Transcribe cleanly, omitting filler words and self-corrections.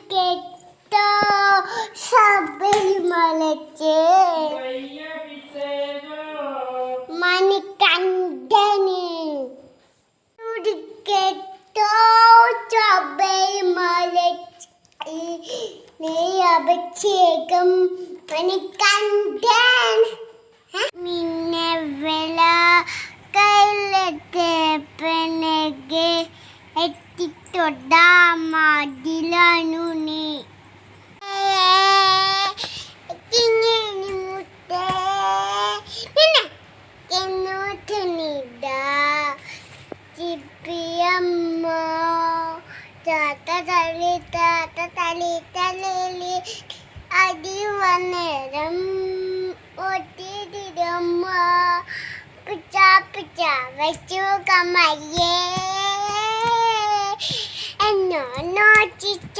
കേട്ടോ ശബരിമലച്ച് മണികണ്ഠന് കേട്ടോ ശബരിമലച്ച് അഭിഷേകം മണികണ്ഠൻ നിന്നെ വില കൈലത്തെ എത്തിട്ടൊടാ മതിലാണു നീ അടിവന്നേരം ഒത്തിരിമ്മ പിച്ച പിച്ച വെച്ചു കമ്മയ്യേ എന്നോ നോച്ചിച്ച